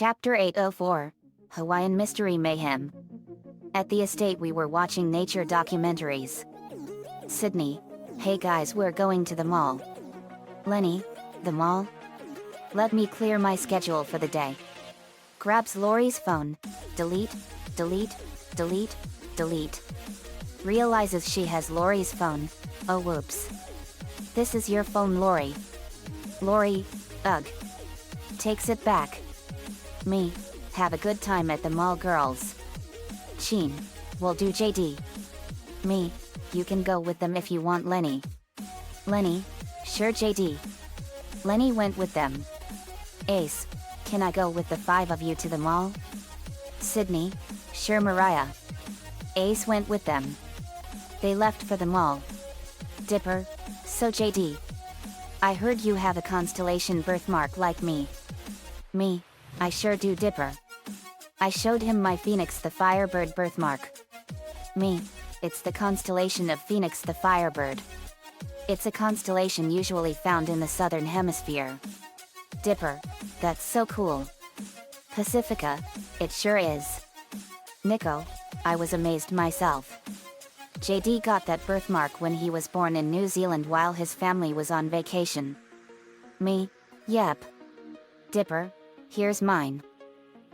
Chapter 804, Hawaiian Mystery Mayhem. At the estate we were watching nature documentaries. Sydney, hey guys, we're going to the mall. Lenny, the mall? Let me clear my schedule for the day. Grabs Lori's phone, delete, delete, delete, delete. Realizes she has Lori's phone, oh whoops. This is your phone, Lori. Lori, ugh. Takes it back. Me, have a good time at the mall, girls. Sheen, will do, JD. Me, you can go with them if you want, Lenny. Lenny, sure, JD. Lenny went with them. Ace, can I go with the 5 of you to the mall? Sydney, sure, Mariah. Ace went with them. They left for the mall. Dipper, so JD. I heard you have a constellation birthmark like me. Me, I sure do, Dipper. I showed him my Phoenix the Firebird birthmark. Me, it's the constellation of Phoenix the Firebird. It's a constellation usually found in the southern hemisphere. Dipper, that's so cool. Pacifica, it sure is. Nico, I was amazed myself. JD got that birthmark when he was born in New Zealand while his family was on vacation. Me, yep. Dipper, here's mine.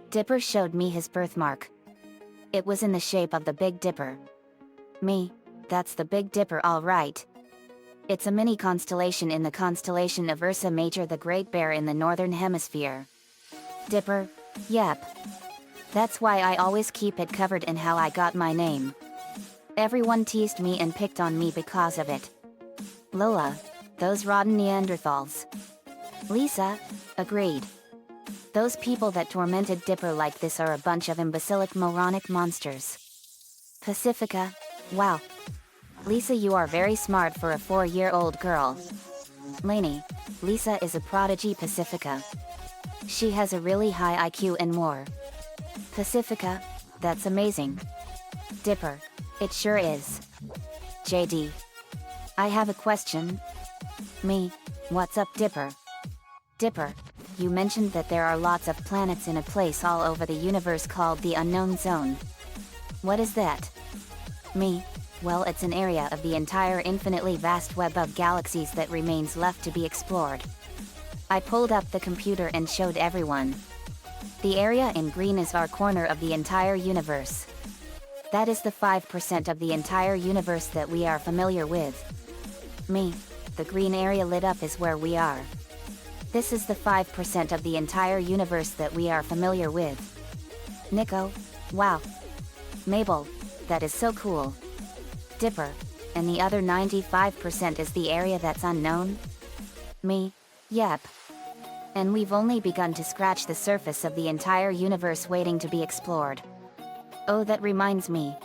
Dipper showed me his birthmark. It was in the shape of the Big Dipper. Me, that's the Big Dipper, all right. It's a mini constellation in the constellation of Ursa Major, the Great Bear in the Northern Hemisphere. Dipper, yep. That's why I always keep it covered in how I got my name. Everyone teased me and picked on me because of it. Lola, those rotten Neanderthals. Lisa, agreed. Those people that tormented Dipper like this are a bunch of imbecilic moronic monsters. Pacifica, wow. Lisa, you are very smart for a 4-year-old girl. Lainey, Lisa is a prodigy. Pacifica. She has a really high IQ and more. Pacifica, that's amazing. Dipper, it sure is. JD. I have a question. Me, what's up, Dipper? Dipper, you mentioned that there are lots of planets in a place all over the universe called the Unknown Zone. What is that? Me, well, it's an area of the entire infinitely vast web of galaxies that remains left to be explored. I pulled up the computer and showed everyone. The area in green is our corner of the entire universe. That is the 5% of the entire universe that we are familiar with. Me, the green area lit up is where we are. This is the 5% of the entire universe that we are familiar with. Nico, wow. Mabel, that is so cool. Dipper, and the other 95% is the area that's unknown? Me, yep. And we've only begun to scratch the surface of the entire universe waiting to be explored. Oh, that reminds me.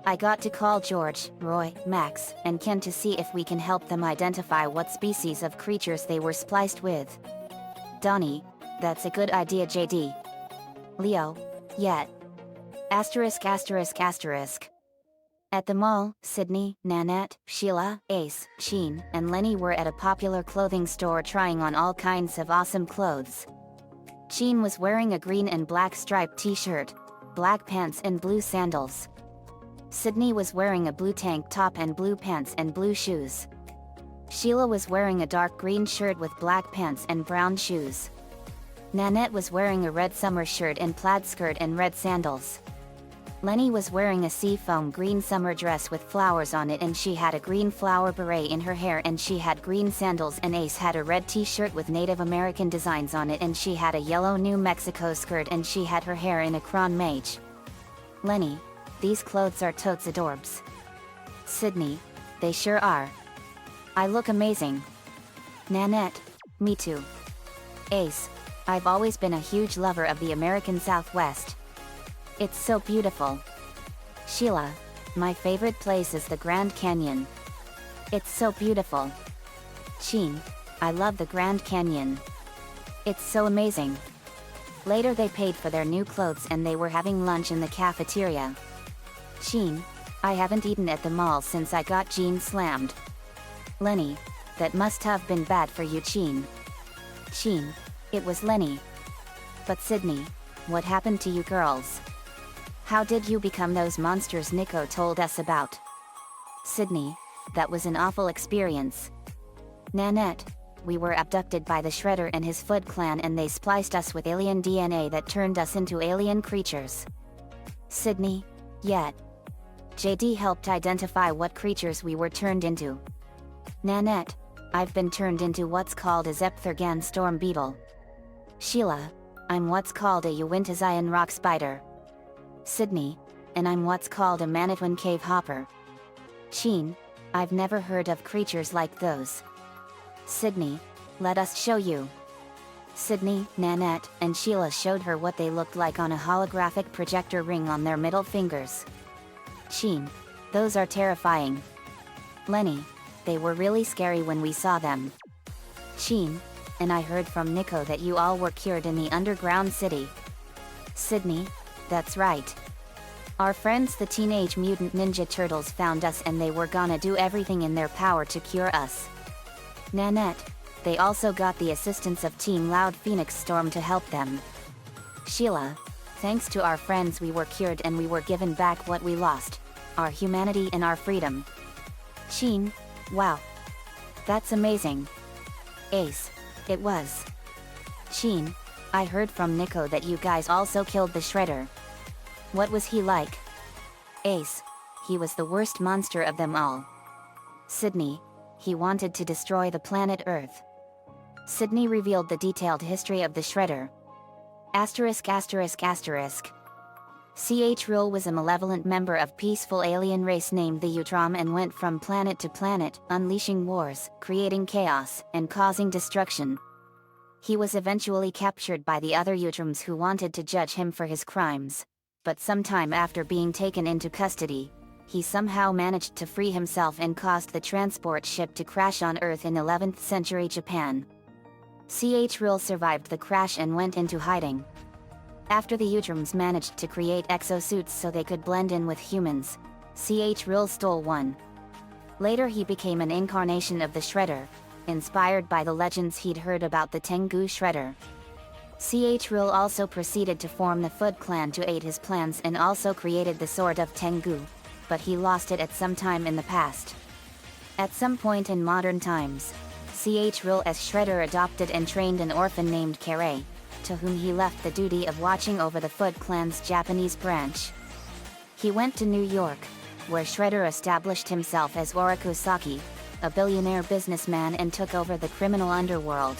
I got to call George, Roy, Max, and Ken to see if we can help them identify what species of creatures they were spliced with. Donnie, that's a good idea, JD. Leo, yet. Asterisk asterisk asterisk. At the mall, Sydney, Nanette, Sheila, Ace, Sheen, and Lenny were at a popular clothing store trying on all kinds of awesome clothes. Sheen was wearing a green and black striped t-shirt, black pants and blue sandals. Sydney was wearing a blue tank top and blue pants and blue shoes. Sheila was wearing a dark green shirt with black pants and brown shoes. Nanette was wearing a red summer shirt and plaid skirt and red sandals. Lenny was wearing a seafoam green summer dress with flowers on it, and she had a green flower beret in her hair, and she had green sandals, and Ace had a red t-shirt with Native American designs on it, and she had a yellow New Mexico skirt, and she had her hair in a crown mage. Lenny, these clothes are totes adorbs. Sydney, they sure are. I look amazing. Nanette, me too. Ace, I've always been a huge lover of the American Southwest. It's so beautiful. Sheila, my favorite place is the Grand Canyon. It's so beautiful. Sheen, I love the Grand Canyon. It's so amazing. Later they paid for their new clothes and they were having lunch in the cafeteria. Sheen, I haven't eaten at the mall since I got Jean slammed. Lenny, that must have been bad for you, Sheen. Sheen, it was Lenny. But Sydney, what happened to you girls? How did you become those monsters Nico told us about? Sydney, that was an awful experience. Nanette, we were abducted by the Shredder and his Foot clan and they spliced us with alien DNA that turned us into alien creatures. Sydney, yet. JD helped identify what creatures we were turned into. Nanette, I've been turned into what's called a Zepthergan storm beetle. Sheila, I'm what's called a Uintazian rock spider. Sydney, and I'm what's called a Manitwin cave hopper. Sheen, I've never heard of creatures like those. Sydney, let us show you. Sydney, Nanette, and Sheila showed her what they looked like on a holographic projector ring on their middle fingers. Sheen, those are terrifying. Lenny, they were really scary when we saw them. Sheen, and I heard from Nico that you all were cured in the underground city. Sydney, that's right. Our friends the Teenage Mutant Ninja Turtles found us and they were gonna do everything in their power to cure us. Nanette, they also got the assistance of Team Loud Phoenix Storm to help them. Sheila, thanks to our friends we were cured and we were given back what we lost, our humanity and our freedom. Sheen, wow. That's amazing. Ace, it was. Sheen, I heard from Nico that you guys also killed the Shredder. What was he like? Ace, he was the worst monster of them all. Sydney, he wanted to destroy the planet Earth. Sydney revealed the detailed history of the Shredder. CH Rule was a malevolent member of peaceful alien race named the Utrom and went from planet to planet, unleashing wars, creating chaos, and causing destruction. He was eventually captured by the other Utroms who wanted to judge him for his crimes. But sometime after being taken into custody, he somehow managed to free himself and caused the transport ship to crash on Earth in 11th century Japan. CH Rule survived the crash and went into hiding. After the Utroms managed to create exosuits so they could blend in with humans, CH Rule stole one. Later he became an incarnation of the Shredder, inspired by the legends he'd heard about the Tengu Shredder. CH Rule also proceeded to form the Foot clan to aid his plans and also created the Sword of Tengu, but he lost it at some time in the past. At some point in modern times, CH Rule as Shredder adopted and trained an orphan named Kere, to whom he left the duty of watching over the Foot clan's Japanese branch. He went to New York, where Shredder established himself as Orokusaki, a billionaire businessman, and took over the criminal underworld.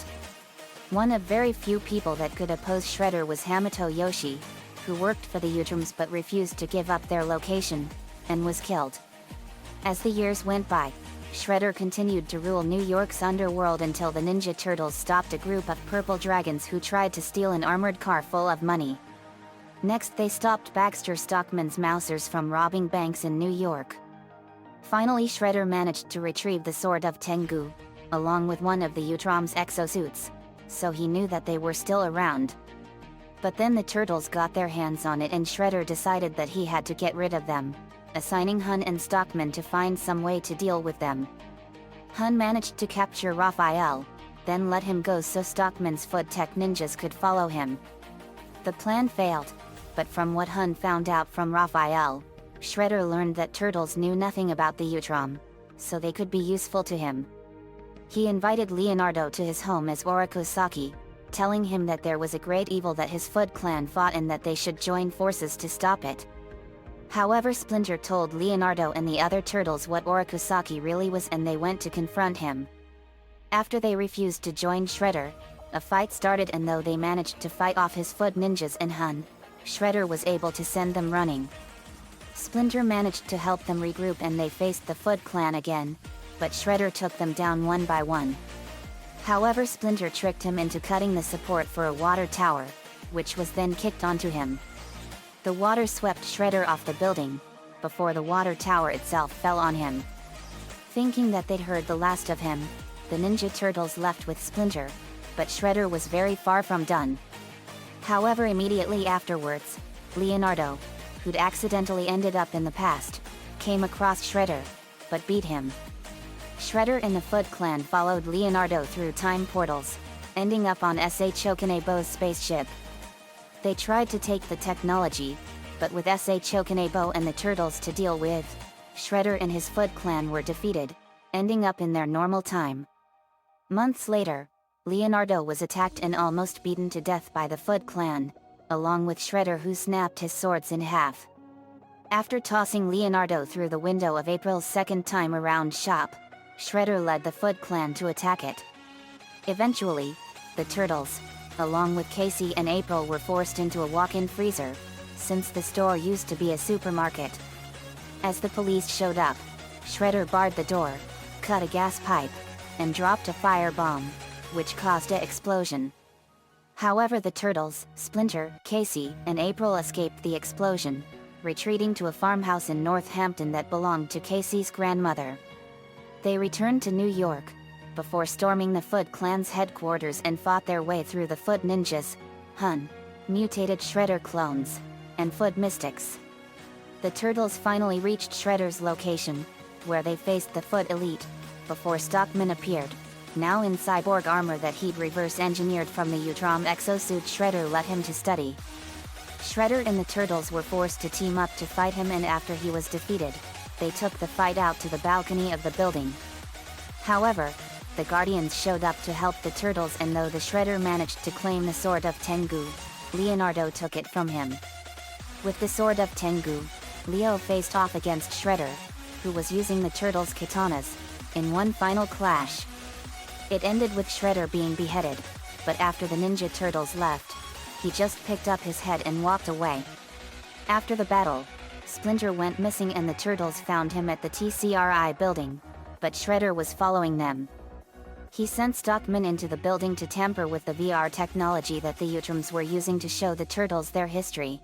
One of very few people that could oppose Shredder was Hamato Yoshi, who worked for the Utroms but refused to give up their location, and was killed. As the years went by, Shredder continued to rule New York's underworld until the Ninja Turtles stopped a group of purple dragons who tried to steal an armored car full of money. Next they stopped Baxter Stockman's Mousers from robbing banks in New York. Finally Shredder managed to retrieve the Sword of Tengu, along with one of the Utrom's exosuits, so he knew that they were still around. But then the Turtles got their hands on it and Shredder decided that he had to get rid of them, assigning Hun and Stockman to find some way to deal with them. Hun managed to capture Raphael, then let him go so Stockman's Foot Tech ninjas could follow him. The plan failed, but from what Hun found out from Raphael, Shredder learned that Turtles knew nothing about the Utrom, so they could be useful to him. He invited Leonardo to his home as Orokusaki, telling him that there was a great evil that his Foot clan fought and that they should join forces to stop it. However, Splinter told Leonardo and the other Turtles what Orokusaki really was and they went to confront him. After they refused to join Shredder, a fight started, and though they managed to fight off his Foot ninjas and Hun, Shredder was able to send them running. Splinter managed to help them regroup and they faced the Foot clan again, but Shredder took them down one by one. However, Splinter tricked him into cutting the support for a water tower, which was then kicked onto him. The water swept Shredder off the building, before the water tower itself fell on him. Thinking that they'd heard the last of him, the Ninja Turtles left with Splinter, but Shredder was very far from done. However, immediately afterwards, Leonardo, who'd accidentally ended up in the past, came across Shredder, but beat him. Shredder and the Foot clan followed Leonardo through time portals, ending up on S.H. Okanebo's spaceship. They tried to take the technology, but with Chokanebo and the Turtles to deal with, Shredder and his Foot Clan were defeated, ending up in their normal time. Months later, Leonardo was attacked and almost beaten to death by the Foot Clan, along with Shredder, who snapped his swords in half. After tossing Leonardo through the window of April's second time around shop, Shredder led the Foot Clan to attack it. Eventually, the Turtles, along with Casey and April, were forced into a walk-in freezer, since the store used to be a supermarket. As the police showed up, Shredder barred the door, cut a gas pipe, and dropped a firebomb, which caused an explosion. However, the Turtles, Splinter, Casey, and April escaped the explosion, retreating to a farmhouse in Northampton that belonged to Casey's grandmother. They returned to New York, before storming the Foot Clan's headquarters and fought their way through the Foot Ninjas, Hun, mutated Shredder clones, and Foot Mystics. The Turtles finally reached Shredder's location, where they faced the Foot Elite, before Stockman appeared, now in cyborg armor that he'd reverse-engineered from the Utrom exosuit Shredder let him to study. Shredder and the Turtles were forced to team up to fight him, and after he was defeated, they took the fight out to the balcony of the building. However, the Guardians showed up to help the Turtles, and though the Shredder managed to claim the Sword of Tengu, Leonardo took it from him. With the Sword of Tengu, Leo faced off against Shredder, who was using the Turtles' katanas, in one final clash. It ended with Shredder being beheaded, but after the Ninja Turtles left, he just picked up his head and walked away. After the battle, Splinter went missing and the Turtles found him at the TCRI building, but Shredder was following them. He sent Stockman into the building to tamper with the VR technology that the Utroms were using to show the Turtles their history.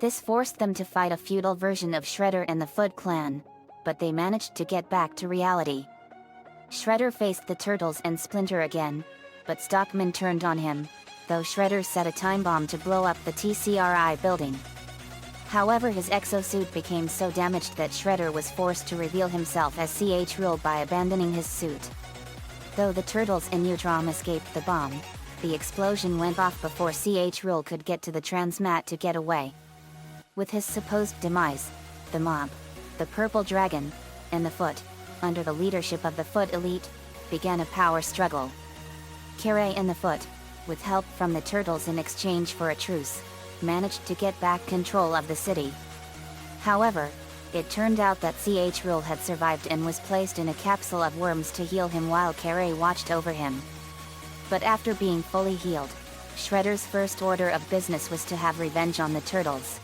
This forced them to fight a feudal version of Shredder and the Foot Clan, but they managed to get back to reality. Shredder faced the Turtles and Splinter again, but Stockman turned on him, though Shredder set a time bomb to blow up the TCRI building. However, his exosuit became so damaged that Shredder was forced to reveal himself as CH-Rule by abandoning his suit. Though the Turtles and Utrom escaped the bomb, the explosion went off before CH-Rule could get to the transmat to get away. With his supposed demise, the Mob, the Purple Dragon, and the Foot, under the leadership of the Foot Elite, began a power struggle. Carey and the Foot, with help from the Turtles in exchange for a truce, managed to get back control of the city. However, it turned out that CH-Rule had survived and was placed in a capsule of worms to heal him while Carey watched over him. But after being fully healed, Shredder's first order of business was to have revenge on the Turtles.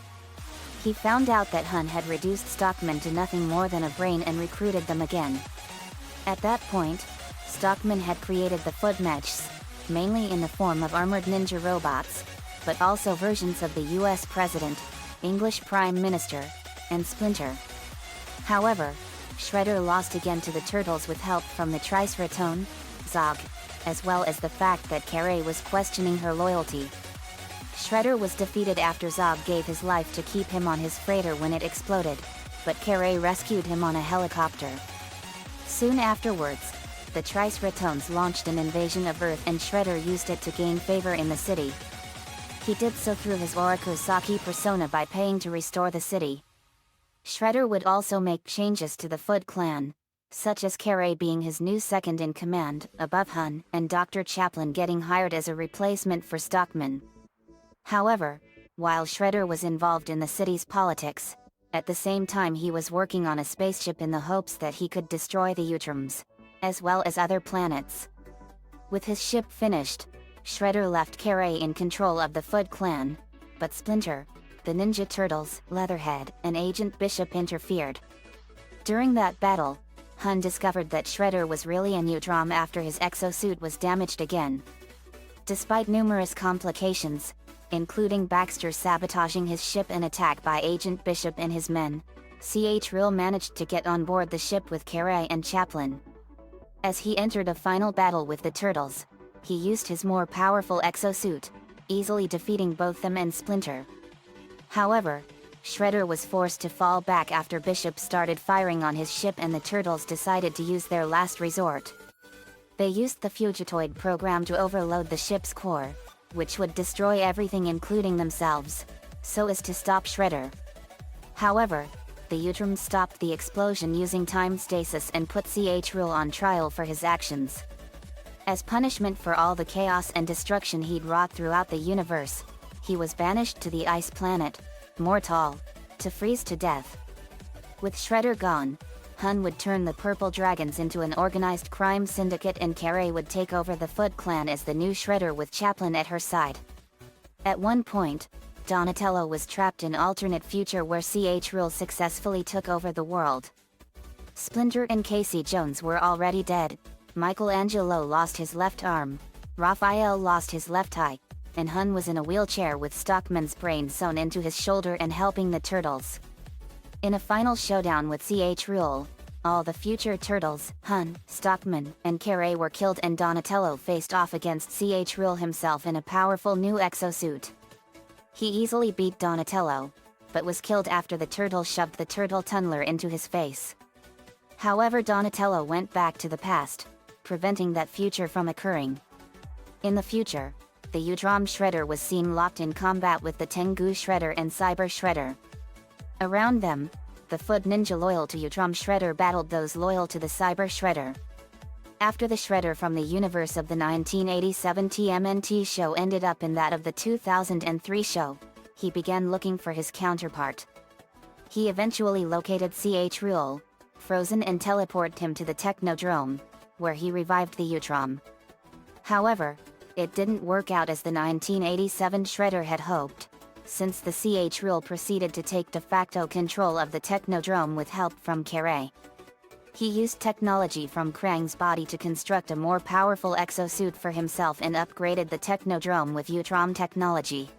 He found out that Hun had reduced Stockman to nothing more than a brain and recruited them again. At that point, Stockman had created the Foot Mechs, mainly in the form of armored ninja robots, but also versions of the US President, English Prime Minister, and Splinter. However, Shredder lost again to the Turtles with help from the Triceratone, Zog, as well as the fact that Carey was questioning her loyalty. Shredder was defeated after Zog gave his life to keep him on his freighter when it exploded, but Carey rescued him on a helicopter. Soon afterwards, the Triceratones launched an invasion of Earth and Shredder used it to gain favor in the city. He did so through his Orokusaki persona by paying to restore the city. Shredder would also make changes to the Foot Clan, such as Carey being his new second-in-command, above Hun, and Dr. Chaplin getting hired as a replacement for Stockman. However, while Shredder was involved in the city's politics, at the same time he was working on a spaceship in the hopes that he could destroy the Utroms, as well as other planets. With his ship finished, Shredder left Carey in control of the Foot Clan, but Splinter, the Ninja Turtles, Leatherhead, and Agent Bishop interfered. During that battle, Hun discovered that Shredder was really an Utrom after his exosuit was damaged again. Despite numerous complications, including Baxter sabotaging his ship and attack by Agent Bishop and his men, CH-Rule managed to get on board the ship with Carey and Chaplin. As he entered a final battle with the Turtles, he used his more powerful exosuit, easily defeating both them and Splinter. However, Shredder was forced to fall back after Bishop started firing on his ship and the Turtles decided to use their last resort. They used the Fugitoid program to overload the ship's core, which would destroy everything including themselves, so as to stop Shredder. However, the Utrom stopped the explosion using time stasis and put CHRL on trial for his actions. As punishment for all the chaos and destruction he'd wrought throughout the universe, he was banished to the ice planet, Mortal, to freeze to death. With Shredder gone, Hun would turn the Purple Dragons into an organized crime syndicate and Carey would take over the Foot Clan as the new Shredder with Chaplin at her side. At one point, Donatello was trapped in alternate future where CHRL successfully took over the world. Splinter and Casey Jones were already dead, Michelangelo lost his left arm, Raphael lost his left eye, and Hun was in a wheelchair with Stockman's brain sewn into his shoulder and helping the Turtles. In a final showdown with CHRL, all the future Turtles, Hun, Stockman, and Carey were killed and Donatello faced off against CHRL himself in a powerful new exosuit. He easily beat Donatello, but was killed after the Turtle shoved the Turtle Tunneler into his face. However, Donatello went back to the past, preventing that future from occurring. In the future, the Utrom Shredder was seen locked in combat with the Tengu Shredder and Cyber Shredder. Around them, the Foot Ninja loyal to Utrom Shredder battled those loyal to the Cyber Shredder. After the Shredder from the universe of the 1987 TMNT show ended up in that of the 2003 show, he began looking for his counterpart. He eventually located CHRL, frozen and teleported him to the Technodrome, where he revived the Utrom. However, it didn't work out as the 1987 Shredder had hoped, since the CHRL proceeded to take de facto control of the Technodrome with help from Carey. He used technology from Krang's body to construct a more powerful exosuit for himself and upgraded the Technodrome with Utrom technology.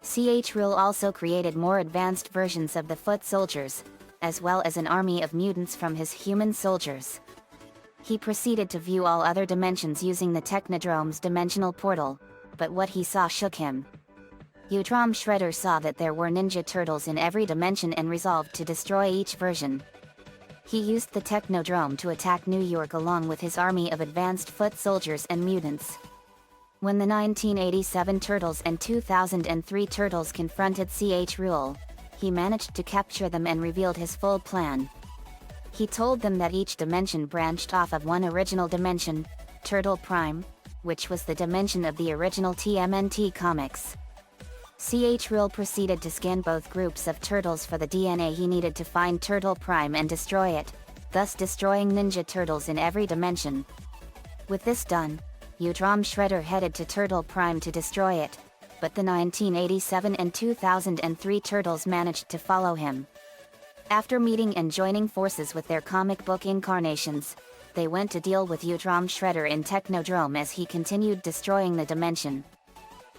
CHRL also created more advanced versions of the Foot Soldiers, as well as an army of mutants from his human soldiers. He proceeded to view all other dimensions using the Technodrome's dimensional portal, but what he saw shook him. Utrom Shredder saw that there were Ninja Turtles in every dimension and resolved to destroy each version. He used the Technodrome to attack New York along with his army of advanced Foot Soldiers and mutants. When the 1987 Turtles and 2003 Turtles confronted CHRL, he managed to capture them and revealed his full plan. He told them that each dimension branched off of one original dimension, Turtle Prime, which was the dimension of the original TMNT comics. CHRL proceeded to scan both groups of turtles for the DNA he needed to find Turtle Prime and destroy it, thus destroying Ninja Turtles in every dimension. With this done, Utrom Shredder headed to Turtle Prime to destroy it, but the 1987 and 2003 Turtles managed to follow him. After meeting and joining forces with their comic book incarnations, they went to deal with Utrom Shredder in Technodrome as he continued destroying the dimension.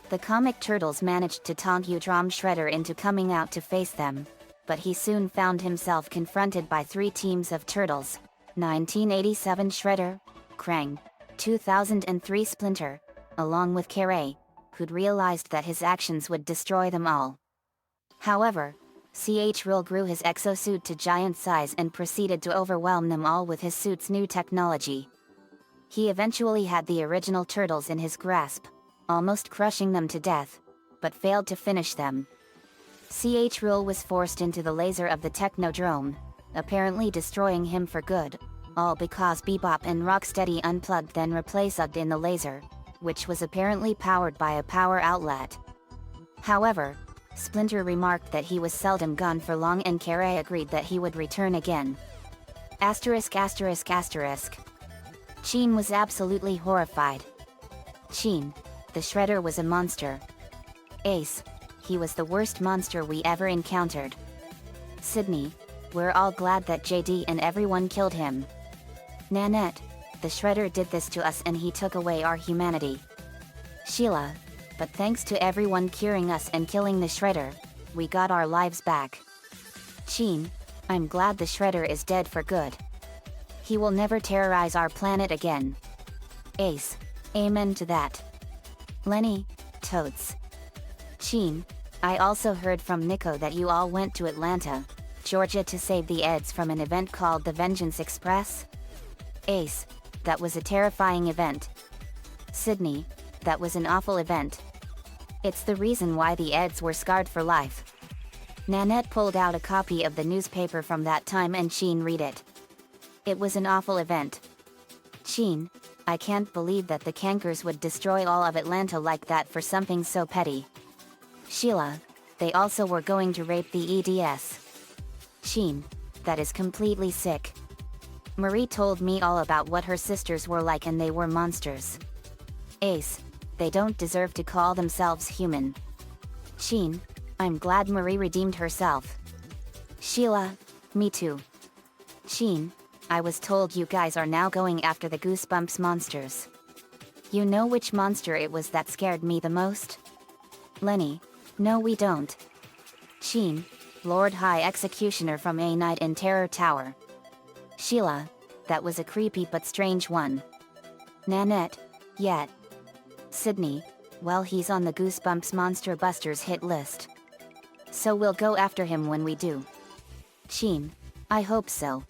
The comic Turtles managed to taunt Utrom Shredder into coming out to face them, but he soon found himself confronted by three teams of Turtles: 1987 Shredder, Krang, 2003 Splinter, along with Carey, who'd realized that his actions would destroy them all. However, CHRL grew his exosuit to giant size and proceeded to overwhelm them all with his suit's new technology. He eventually had the original Turtles in his grasp, almost crushing them to death, but failed to finish them. CHRL was forced into the laser of the Technodrome, apparently destroying him for good, all because Bebop and Rocksteady unplugged then replaced in the laser, which was apparently powered by a power outlet. However, Splinter remarked that he was seldom gone for long and Carey agreed that he would return again. Sheen was absolutely horrified. Sheen, the Shredder was a monster. Ace, he was the worst monster we ever encountered. Sydney, we're all glad that JD and everyone killed him. Nanette, the Shredder did this to us and he took away our humanity. Sheila, but thanks to everyone curing us and killing the Shredder, we got our lives back. Sheen, I'm glad the Shredder is dead for good. He will never terrorize our planet again. Ace, amen to that. Lenny, totes. Sheen, I also heard from Nico that you all went to Atlanta, Georgia to save the Eds from an event called the Vengeance Express. Ace, that was a terrifying event. Sydney, that was an awful event, It's the reason why the Eds were scarred for life. Nanette pulled out a copy of the newspaper from that time and Sheen read it. It was an awful event. Sheen, I can't believe that the Cankers would destroy all of Atlanta like that for something so petty. Sheila, they also were going to rape the EDS. Sheen, that is completely sick. Marie told me all about what her sisters were like and they were monsters. Ace, they don't deserve to call themselves human. Sheen, I'm glad Marie redeemed herself. Sheila, me too. Sheen, I was told you guys are now going after the Goosebumps monsters. You know which monster it was that scared me the most? Lenny, no we don't. Sheen, Lord High Executioner from A Night in Terror Tower. Sheila, that was a creepy but strange one. Nanette, yet. Sydney, well he's on the Goosebumps Monster Busters hit list. So we'll go after him when we do. Sheen, I hope so.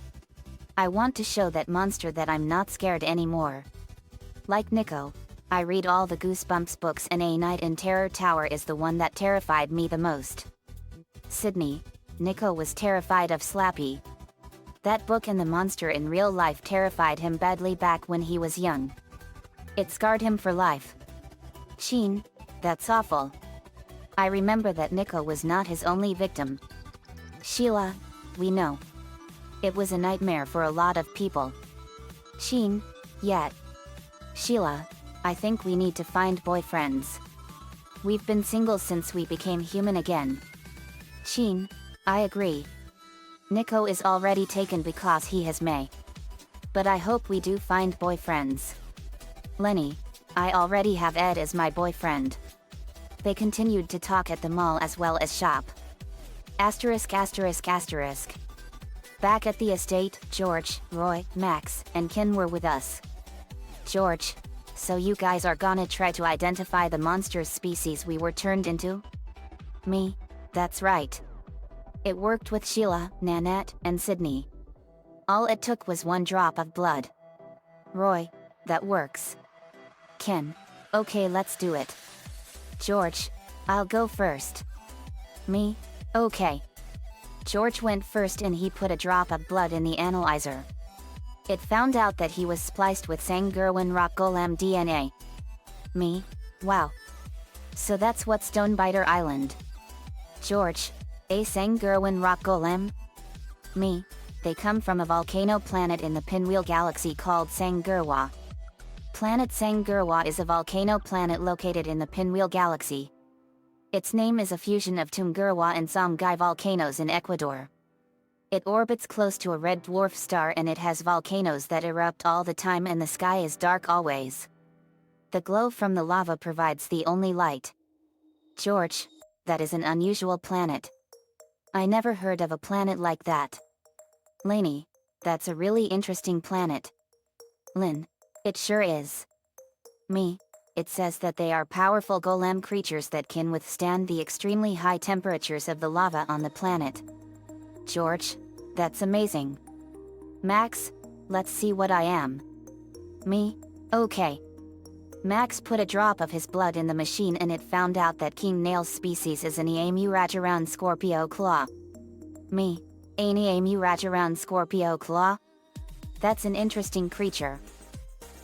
I want to show that monster that I'm not scared anymore. Like Nico, I read all the Goosebumps books and A Night in Terror Tower is the one that terrified me the most. Sydney, Nico was terrified of Slappy. That book and the monster in real life terrified him badly back when he was young. It scarred him for life. Sheen, that's awful. I remember that Nico was not his only victim. Sheila, we know. It was a nightmare for a lot of people. Sheen, yet. Sheila, I think we need to find boyfriends. We've been single since we became human again. Sheen, I agree. Nico is already taken because he has May. But I hope we do find boyfriends. Lenny, I already have Ed as my boyfriend. They continued to talk at the mall as well as shop. Asterisk asterisk asterisk. Back at the estate, George, Roy, Max, and Ken were with us. George, so you guys are gonna try to identify the monster species we were turned into? Me, that's right. It worked with Sheila, Nanette, and Sydney. All it took was one drop of blood. Roy, that works. Ken, okay let's do it. George, I'll go first. Me, okay. George went first and he put a drop of blood in the analyzer. It found out that he was spliced with Sangurwan rock golem DNA. Me, wow. So that's what Stonebiter Island. George, a Sangurwan rock golem? Me, they come from a volcano planet in the Pinwheel Galaxy called Sangurwa. Planet Sangurwa is a volcano planet located in the Pinwheel Galaxy. Its name is a fusion of Tungurwa and Songhai volcanoes in Ecuador. It orbits close to a red dwarf star and it has volcanoes that erupt all the time and the sky is dark always. The glow from the lava provides the only light. George, that is an unusual planet. I never heard of a planet like that. Lainey, that's a really interesting planet. Lynn, it sure is. Me, it says that they are powerful golem creatures that can withstand the extremely high temperatures of the lava on the planet. George, that's amazing. Max, let's see what I am. Me, okay. Max put a drop of his blood in the machine and it found out that King Nail's species is an Eamurajaround Scorpio Claw. Me, an Eamurajaround Scorpio Claw? That's an interesting creature.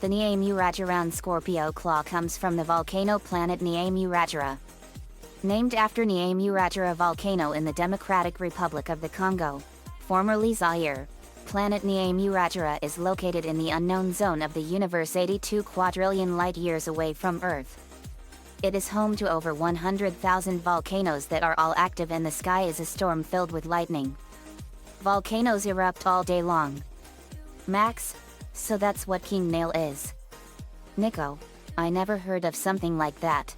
The Eamurajaround Scorpio Claw comes from the volcano planet Eamurajara. Named after Eamurajara volcano in the Democratic Republic of the Congo, formerly Zaire, planet Eamurajara is located in the unknown zone of the universe 82 quadrillion light-years away from Earth. It is home to over 100,000 volcanoes that are all active and the sky is a storm filled with lightning. Volcanoes erupt all day long. Max, so that's what King Nail is. Nico, I never heard of something like that.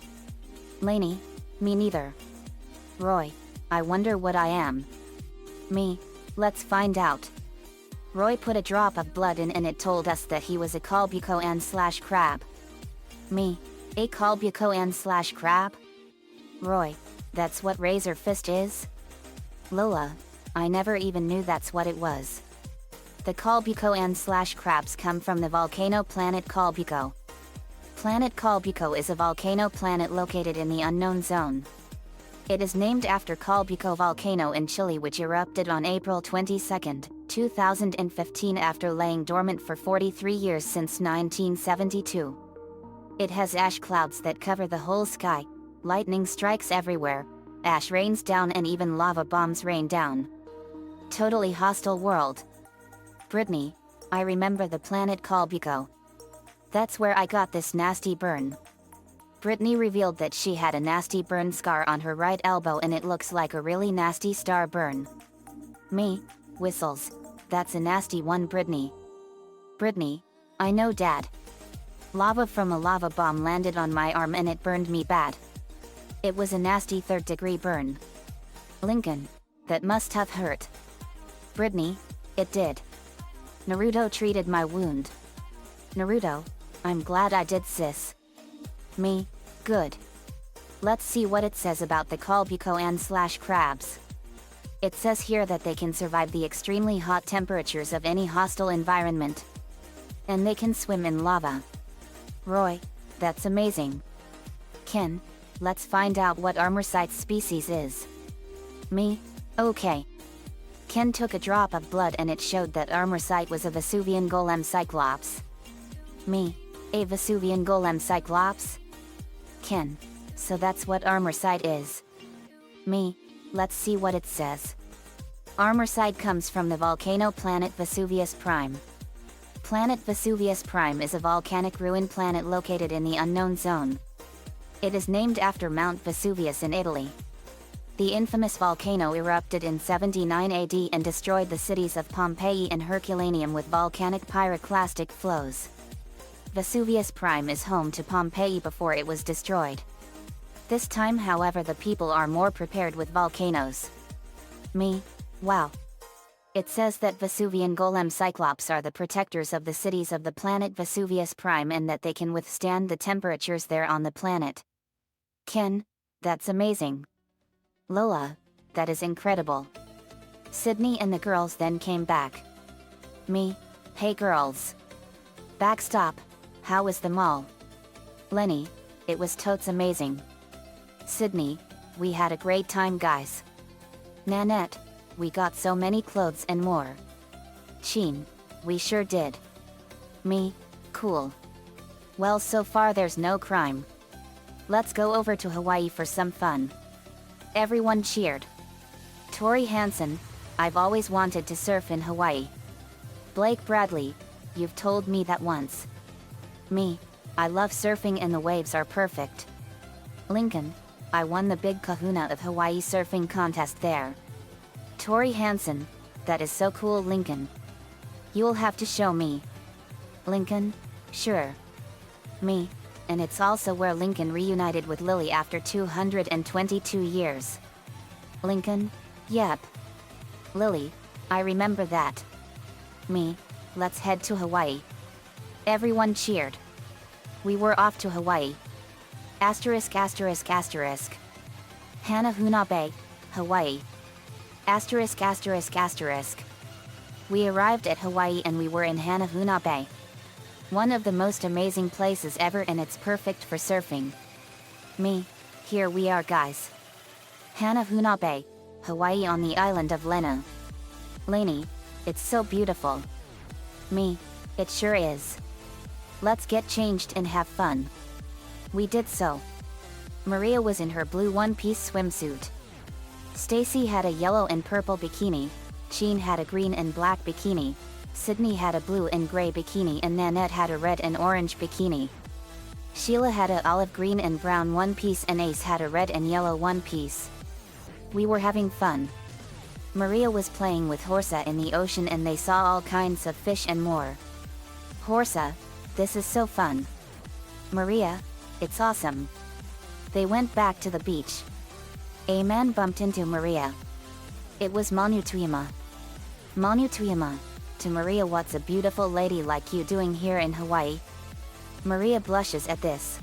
Lainey, me neither. Roy, I wonder what I am. Me, let's find out. Roy put a drop of blood in and it told us that he was a Kalbukoan/crab. Me, a Kalbukoan/crab? Roy, that's what Razor Fist is? Lola, I never even knew that's what it was. The Kalbukoan/crabs come from the volcano planet Kalbuko. planet Calbuco is a volcano planet located in the unknown zone. It is named after Calbuco volcano in Chile, which erupted on April 22, 2015 after laying dormant for 43 years since 1972. It has ash clouds that cover the whole sky, lightning strikes everywhere, ash rains down and even lava bombs rain down. Totally hostile world. Brittany, I remember the planet Calbuco. That's where I got this nasty burn. Brittany revealed that she had a nasty burn scar on her right elbow and it looks like a really nasty star burn. Me, whistles. That's a nasty one, Brittany. Brittany, I know, Dad. Lava from a lava bomb landed on my arm and it burned me bad. It was a nasty third-degree burn. Lincoln, that must have hurt. Brittany, it did. Naruto treated my wound. Naruto, I'm glad I did, sis. Me, good. Let's see what it says about the Calbuco and crabs. It says here that they can survive the extremely hot temperatures of any hostile environment. And they can swim in lava. Roy, that's amazing. Ken, let's find out what Armorsite's species is. Me, okay. Ken took a drop of blood and it showed that Armorsite was a Vesuvian golem cyclops. Me, a Vesuvian golem cyclops? Ken, so that's what Armorsite is. Me, let's see what it says. Armorsite comes from the volcano planet Vesuvius Prime. Planet Vesuvius Prime is a volcanic ruin planet located in the unknown zone. It is named after Mount Vesuvius in Italy. The infamous volcano erupted in 79 AD and destroyed the cities of Pompeii and Herculaneum with volcanic pyroclastic flows. Vesuvius Prime is home to Pompeii before it was destroyed. This time, however, the people are more prepared with volcanoes. Me, wow. It says that Vesuvian golem cyclops are the protectors of the cities of the planet Vesuvius Prime and that they can withstand the temperatures there on the planet. Ken, that's amazing. Lola, that is incredible. Sydney and the girls then came back. Me, hey girls. Backstop, how was the mall? Lenny, it was totes amazing. Sydney, we had a great time, guys. Nanette, we got so many clothes and more. Sheen, we sure did. Me, cool. Well, so far there's no crime. Let's go over to Hawaii for some fun. Everyone cheered. Tori Hansen, I've always wanted to surf in Hawaii. Blake Bradley, you've told me that once. Me, I love surfing and the waves are perfect. Lincoln, I won the Big Kahuna of Hawaii surfing contest there. Tori Hansen, that is so cool, Lincoln. You'll have to show me. Lincoln, sure. Me, and it's also where Lincoln reunited with Lily after 222 years. Lincoln, yep. Lily, I remember that. Me, let's head to Hawaii. Everyone cheered. We were off to Hawaii. Asterisk asterisk asterisk. Hanahuna Bay, Hawaii. Asterisk asterisk asterisk. We arrived at Hawaii and we were in Hanahuna Bay. One of the most amazing places ever and it's perfect for surfing. Me, here we are, guys. Hanahuna Bay, Hawaii on the island of Lena. Lainey, it's so beautiful. Me, it sure is. Let's get changed and have fun. We did so. Maria was in her blue one-piece swimsuit. Stacy had a yellow and purple bikini, Jean had a green and black bikini, Sydney had a blue and gray bikini and Nanette had a red and orange bikini. Sheila had a olive green and brown one-piece and Ace had a red and yellow one-piece. We were having fun. Maria was playing with Horsa in the ocean and they saw all kinds of fish and more. Horsa, this is so fun. Maria, it's awesome. They went back to the beach. A man bumped into Maria. It was Manu Tuyama. Manu Tuyama, to Maria, what's a beautiful lady like you doing here in Hawaii? Maria blushes at this.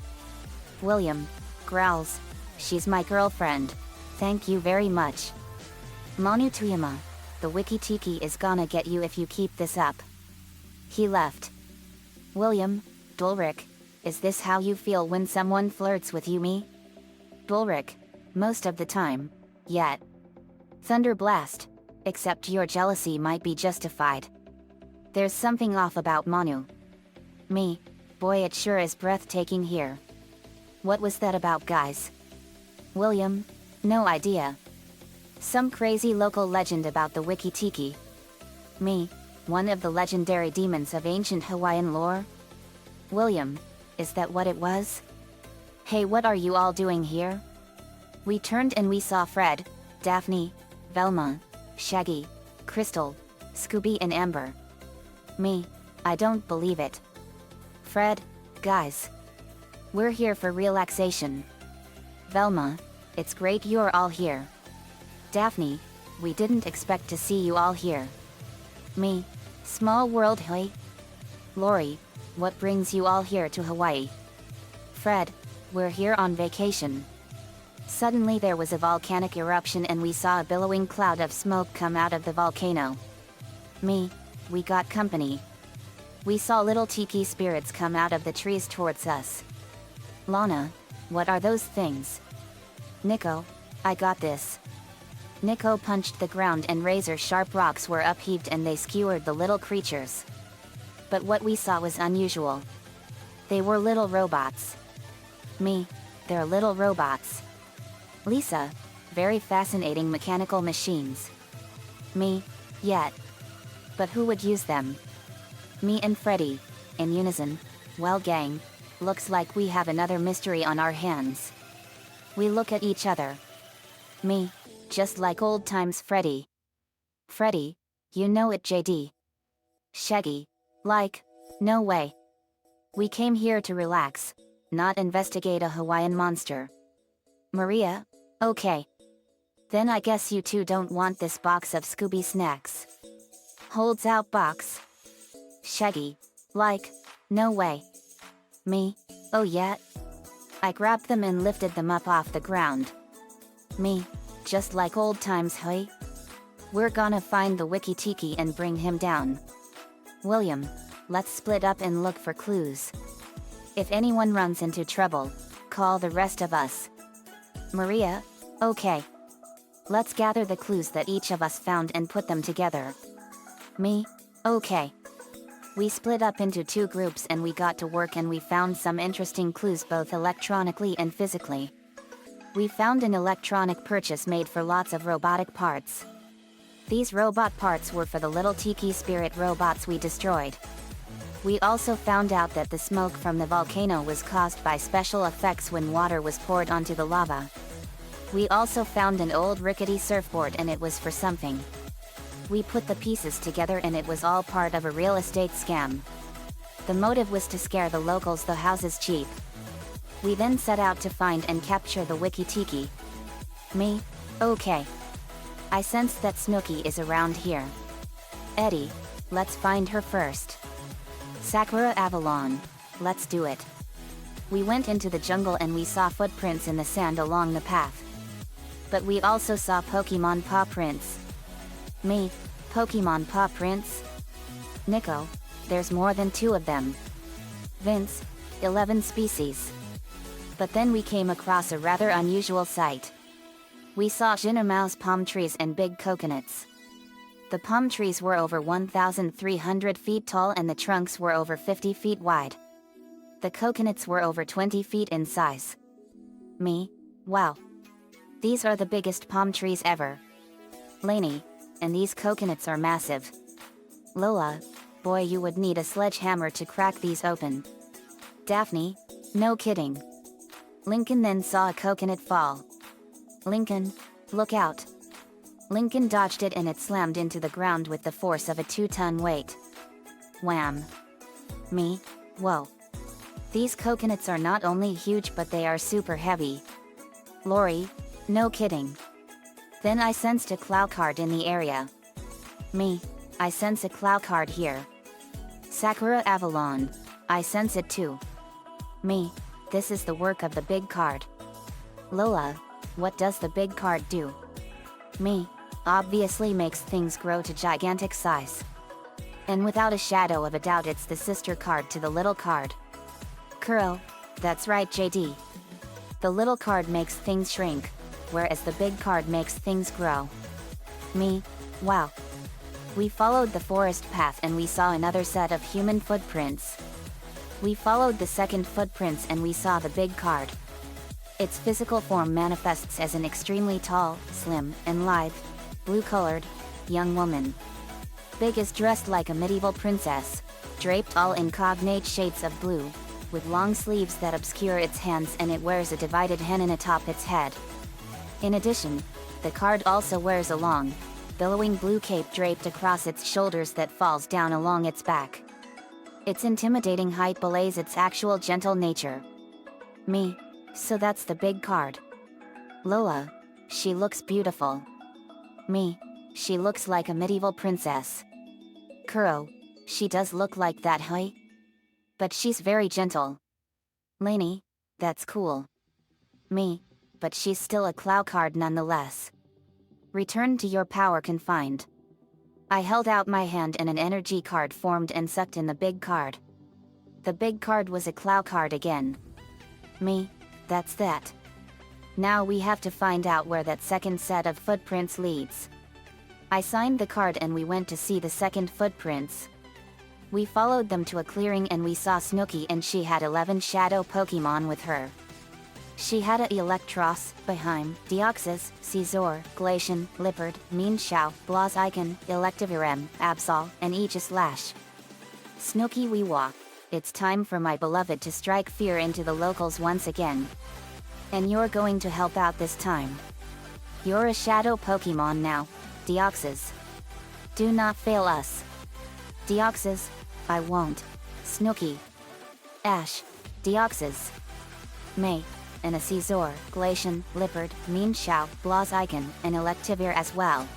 William growls, she's my girlfriend. Thank you very much. Manu Tuyama, the Wiki-Tiki is gonna get you if you keep this up. He left. William, Dulrich, is this how you feel when someone flirts with you, me? Bullrick. Most of the time. Yet. Thunderblast. Except your jealousy might be justified. There's something off about Manu. Me. Boy, it sure is breathtaking here. What was that about, guys? William. No idea. Some crazy local legend about the Wiki-Tiki. Me. One of the legendary demons of ancient Hawaiian lore? William. Is that what it was? Hey, what are you all doing here? We turned and we saw Fred, Daphne, Velma, Shaggy, Crystal, Scooby and Amber. Me. I don't believe it. Fred, guys. We're here for relaxation. Velma, it's great you're all here. Daphne, we didn't expect to see you all here. Me. Small world, hey? Lori, what brings you all here to Hawaii? Fred, we're here on vacation. Suddenly there was a volcanic eruption and we saw a billowing cloud of smoke come out of the volcano. Me. We got company. We saw little tiki spirits come out of the trees towards us. Lana, what are those things? Nico, I got this. Nico punched the ground and razor-sharp rocks were upheaved and they skewered the little creatures. But what we saw was unusual. They were little robots. Me. They're little robots. Lisa. Very fascinating mechanical machines. Me. Yet. But who would use them? Me and Freddy. In unison. Well, gang. Looks like we have another mystery on our hands. We look at each other. Me. Just like old times, Freddy. Freddy. You know it, JD. Shaggy. Like. No way. We came here to relax. Not investigate a Hawaiian monster. Maria. Okay. Then I guess you two don't want this box of Scooby snacks. Holds out box. Shaggy. Like. No way. Me. Oh yeah. I grabbed them and lifted them up off the ground. Me. Just like old times, hey? We're gonna find the Wiki-Tiki and bring him down. William. Let's split up and look for clues. If anyone runs into trouble, call the rest of us. Maria. Okay. Let's gather the clues that each of us found and put them together. Me. Okay. We split up into two groups and we got to work and we found some interesting clues both electronically and physically. We found an electronic purchase made for lots of robotic parts. These robot parts were for the little tiki spirit robots we destroyed. We also found out that the smoke from the volcano was caused by special effects when water was poured onto the lava. We also found an old rickety surfboard and it was for something. We put the pieces together and it was all part of a real estate scam. The motive was to scare the locals, the house is cheap. We then set out to find and capture the Wiki-Tiki. Me. Okay. I sense that Snooki is around here. Eddie. Let's find her first. Sakura Avalon. Let's do it. We went into the jungle and we saw footprints in the sand along the path. But we also saw Pokemon paw prints. Me. Pokemon paw prints? Nico. There's more than 2 of them. Vince. 11 species. But then we came across a rather unusual sight. We saw Jinamao's palm trees and big coconuts. The palm trees were over 1,300 feet tall and the trunks were over 50 feet wide. The coconuts were over 20 feet in size. Me. Wow. These are the biggest palm trees ever. Lainey. And these coconuts are massive. Lola. Boy, you would need a sledgehammer to crack these open. Daphne. No kidding. Lincoln then saw a coconut fall. Lincoln. Look out. Lincoln dodged it and it slammed into the ground with the force of a 2-ton weight. Wham. Me. Whoa. These coconuts are not only huge but they are super heavy. Lori. No kidding. Then I sensed a cloud card in the area. Me. I sense a cloud card here. Sakura Avalon. I sense it too. Me. This is the work of the big card. Lola. What does the big card do? Me. Obviously makes things grow to gigantic size. And without a shadow of a doubt it's the sister card to the little card. Kuro, that's right JD. The little card makes things shrink, whereas the big card makes things grow. Me, wow. We followed the forest path and we saw another set of human footprints. We followed the second footprints and we saw the big card. Its physical form manifests as an extremely tall, slim, and lithe, blue-colored, young woman. Big is dressed like a medieval princess, draped all in cognate shades of blue, with long sleeves that obscure its hands, and it wears a divided henna atop its head. In addition, the card also wears a long, billowing blue cape draped across its shoulders that falls down along its back. Its intimidating height belies its actual gentle nature. Me, so that's the big card. Lola, she looks beautiful. Me, she looks like a medieval princess. Kuro, she does look like that, huh? But she's very gentle. Lainey, that's cool. Me, but she's still a Clow card nonetheless. Return to your power confined. I held out my hand and an energy card formed and sucked in the big card. The big card was a Clow card again. Me, that's that. Now we have to find out where that second set of footprints leads. I signed the card and we went to see the second footprints. We followed them to a clearing and we saw Snooki, and she had 11 shadow Pokemon with her. She had a Electros, Mayhem, Deoxys, Scizor, Glacian, Lippard, Mienshao, Blaziken, Electivirem, Absol, and Aegislash. Snooki, we walk. It's time for my beloved to strike fear into the locals once again. And you're going to help out this time. You're a shadow Pokemon now, Deoxys. Do not fail us. Deoxys, I won't. Snooki. Ash, Deoxys. May, and a Scizor, Glacian, Lippard, Mienshao, Blaziken, and Electivire as well.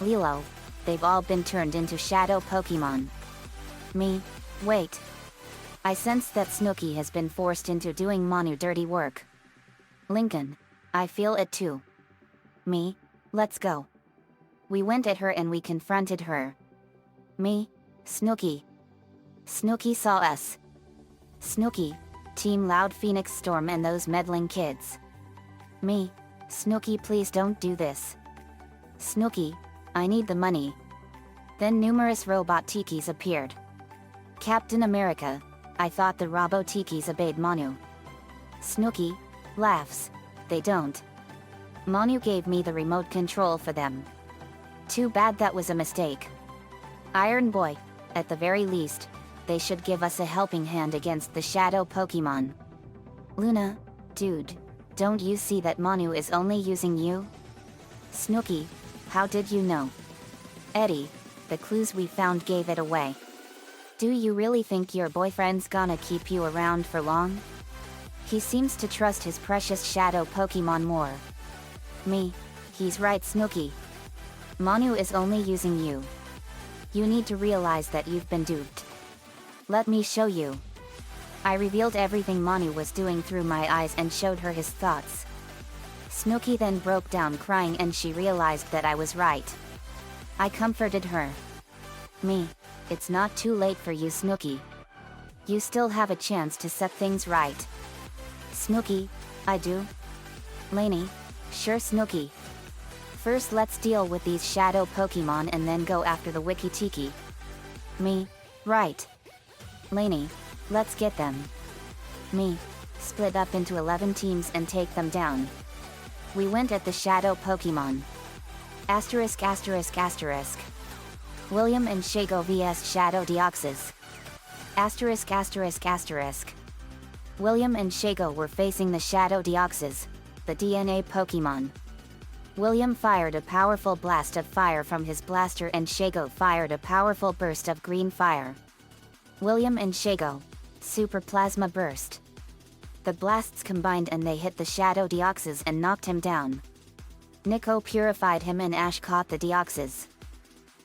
Lilo, they've all been turned into shadow Pokemon. Me, wait. I sense that Snooki has been forced into doing Manu dirty work. Lincoln, I feel it too. Me, let's go. We went at her and we confronted her. Me, Snooki. Snooki saw us. Snooki, Team Loud Phoenix Storm and those meddling kids. Me, Snooki, please don't do this. Snooki, I need the money. Then numerous robot tikis appeared. Captain America, I thought the Robo tikis obeyed Manu. Snooki, laughs, they don't. Manu gave me the remote control for them. Too bad that was a mistake. Iron Boy, at the very least, they should give us a helping hand against the shadow Pokemon. Luna, dude, don't you see that Manu is only using you? Snooki, how did you know? Eddie, the clues we found gave it away. Do you really think your boyfriend's gonna keep you around for long? He seems to trust his precious shadow Pokemon more. Me, he's right, Snooki. Manu is only using you. You need to realize that you've been duped. Let me show you. I revealed everything Manu was doing through my eyes and showed her his thoughts. Snooki then broke down crying and she realized that I was right. I comforted her. Me, it's not too late for you, Snooki. You still have a chance to set things right. Snooki, I do. Lainey, sure Snooki. First let's deal with these shadow Pokemon and then go after the Wiki-Tiki. Me, right. Lainey, let's get them. Me, split up into 11 teams and take them down. We went at the shadow Pokemon. Asterisk asterisk asterisk. William and Shago vs Shadow Deoxys. Asterisk asterisk asterisk. William and Shago were facing the Shadow Deoxys, the DNA Pokemon. William fired a powerful blast of fire from his blaster and Shago fired a powerful burst of green fire. William and Shago, Super Plasma Burst. The blasts combined and they hit the Shadow Deoxys and knocked him down. Nico purified him and Ash caught the Deoxys.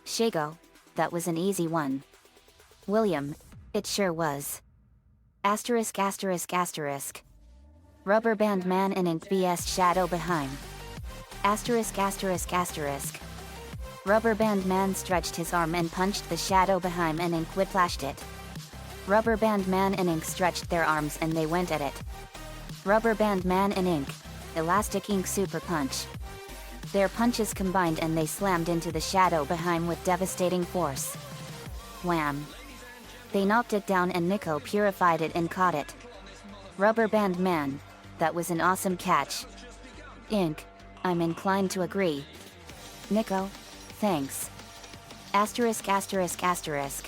Shago, that was an easy one. William, it sure was. Asterisk asterisk asterisk. Rubber Band Man and Ink vs Shadow Behind. Asterisk asterisk asterisk. Rubber Band Man stretched his arm and punched the Shadow Behind and Ink whiplashed it. Rubber Band Man and Ink stretched their arms and they went at it. Rubber Band Man and Ink, Elastic Ink Super Punch. Their punches combined and they slammed into the shadow behind with devastating force. Wham! They knocked it down and Nico purified it and caught it. Rubber Band Man, that was an awesome catch. Ink, I'm inclined to agree. Nico, thanks. Asterisk asterisk asterisk.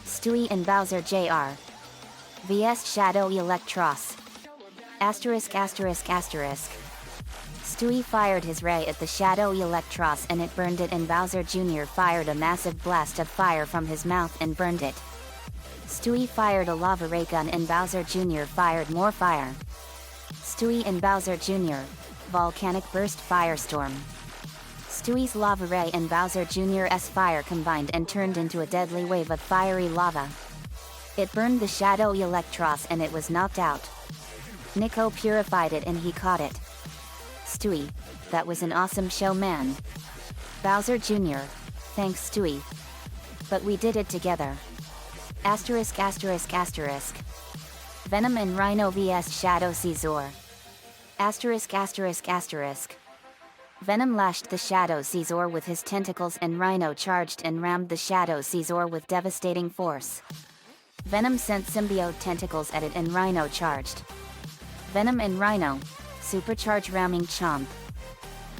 Stewie and Bowser Jr. vs Shadow Electros. Asterisk asterisk asterisk. Stewie fired his ray at the Shadow Electros and it burned it and Bowser Jr. fired a massive blast of fire from his mouth and burned it. Stewie fired a lava ray gun and Bowser Jr. fired more fire. Stewie and Bowser Jr. Volcanic Burst Firestorm. Stewie's lava ray and Bowser Jr.'s fire combined and turned into a deadly wave of fiery lava. It burned the Shadow Electros and it was knocked out. Nico purified it and he caught it. Stewie, that was an awesome show, man. Bowser Jr., thanks Stewie. But we did it together. Asterisk asterisk asterisk. Venom and Rhino vs Shadow Caesar. Asterisk asterisk asterisk. Venom lashed the Shadow Caesar with his tentacles and Rhino charged and rammed the Shadow Caesar with devastating force. Venom sent symbiote tentacles at it and Rhino charged. Venom and Rhino, supercharge ramming chomp.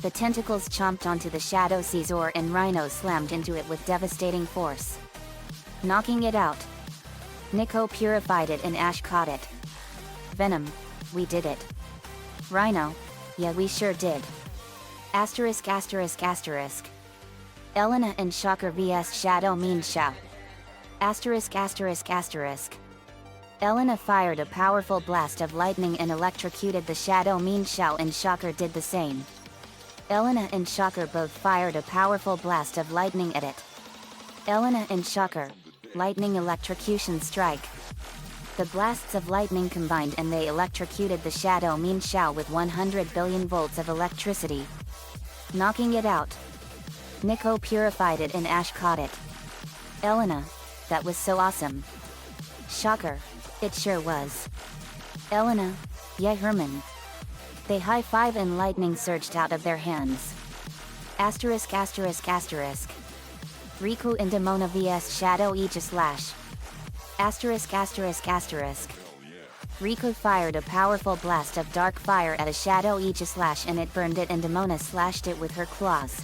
The tentacles chomped onto the Shadow Caesar and Rhino slammed into it with devastating force, knocking it out. Nico purified it and Ash caught it. Venom, we did it. Rhino, yeah we sure did. Asterisk asterisk asterisk. Elena and Shocker vs Shadow Mean Shao. Asterisk asterisk asterisk. Elena fired a powerful blast of lightning and electrocuted the Shadow Mean Shao and Shocker did the same. Elena and Shocker both fired a powerful blast of lightning at it. Elena and Shocker, lightning electrocution strike. The blasts of lightning combined and they electrocuted the Shadow Mean Shao with 100 billion volts of electricity, knocking it out. Nico purified it and Ash caught it. Elena, that was so awesome. Shocker, it sure was. Elena, yeah Herman. They high-five and lightning surged out of their hands. Asterisk asterisk asterisk. Riku and Demona vs Shadow Aegis Lash. Asterisk asterisk asterisk. Riku fired a powerful blast of dark fire at a Shadow Aegis Lash and it burned it and Demona slashed it with her claws.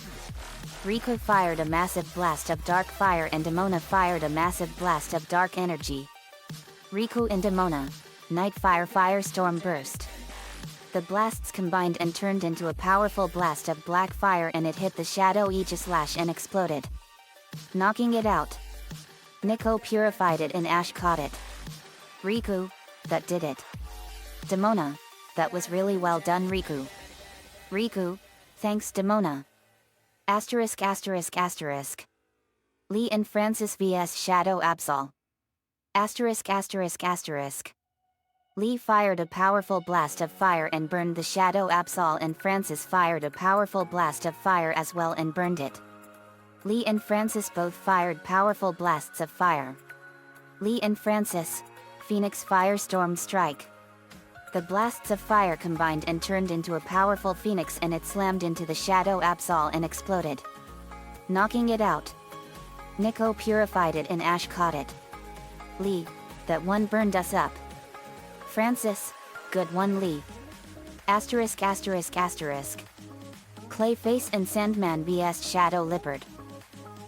Riku fired a massive blast of dark fire and Demona fired a massive blast of dark energy. Riku and Demona, Nightfire Firestorm burst. The blasts combined and turned into a powerful blast of black fire and it hit the Shadow Aegis Lash and exploded, knocking it out. Nico purified it and Ash caught it. Riku, that did it. Demona, that was really well done Riku. Riku, thanks Demona. Asterisk asterisk asterisk. Lee and Francis vs Shadow Absol. Asterisk asterisk asterisk. Lee fired a powerful blast of fire and burned the Shadow Absol and Francis fired a powerful blast of fire as well and burned it. Lee and Francis both fired powerful blasts of fire. Lee and Francis, Phoenix Firestorm Strike. The blasts of fire combined and turned into a powerful phoenix and it slammed into the Shadow Absol and exploded, knocking it out. Nico purified it and Ash caught it. Lee, that one burned us up. Francis, good one Lee. Asterisk asterisk asterisk. Clayface and Sandman vs Shadow Leopard.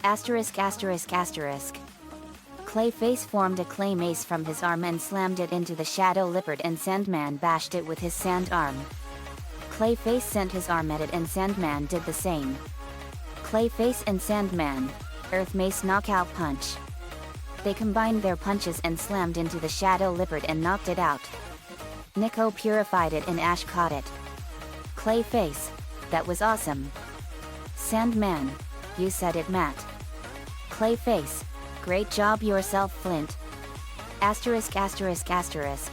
Asterisk asterisk asterisk. Clayface formed a clay mace from his arm and slammed it into the Shadow Leopard and Sandman bashed it with his sand arm. Clayface sent his arm at it and Sandman did the same. Clayface and Sandman, Earth Mace Knockout Punch. They combined their punches and slammed into the Shadow Leopard and knocked it out. Nico purified it and Ash caught it. Clayface, that was awesome. Sandman, you said it Matt. Clayface, great job yourself Flint. Asterisk asterisk asterisk.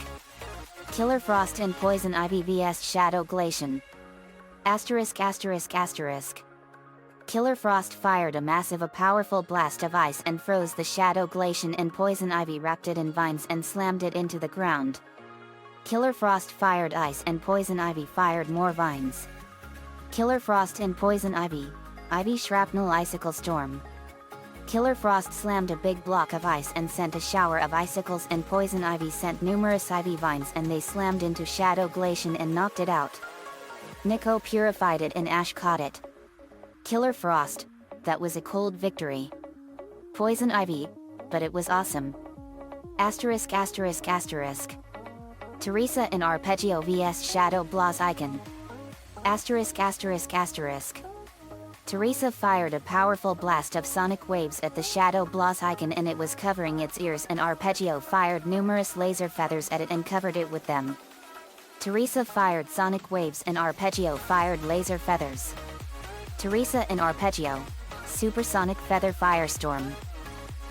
Killer Frost and Poison Ivy vs Shadow Glacian. Asterisk asterisk asterisk. Killer Frost fired a powerful blast of ice and froze the Shadow Glacian, and Poison Ivy wrapped it in vines and slammed it into the ground. Killer Frost fired ice and Poison Ivy fired more vines. Killer Frost and Poison Ivy. Ivy Shrapnel Icicle Storm. Killer Frost slammed a big block of ice and sent a shower of icicles, and Poison Ivy sent numerous ivy vines and they slammed into Shadow Glacian and knocked it out. Nico purified it and Ash caught it. Killer Frost, that was a cold victory. Poison Ivy, but it was awesome. Asterisk asterisk asterisk. Teresa and Arpeggio vs Shadow Blaz Icon. Asterisk asterisk asterisk. Teresa fired a powerful blast of sonic waves at the Shadow Blaz Icon and it was covering its ears, and Arpeggio fired numerous laser feathers at it and covered it with them. Teresa fired sonic waves and Arpeggio fired laser feathers. Teresa and Arpeggio. Supersonic Feather Firestorm.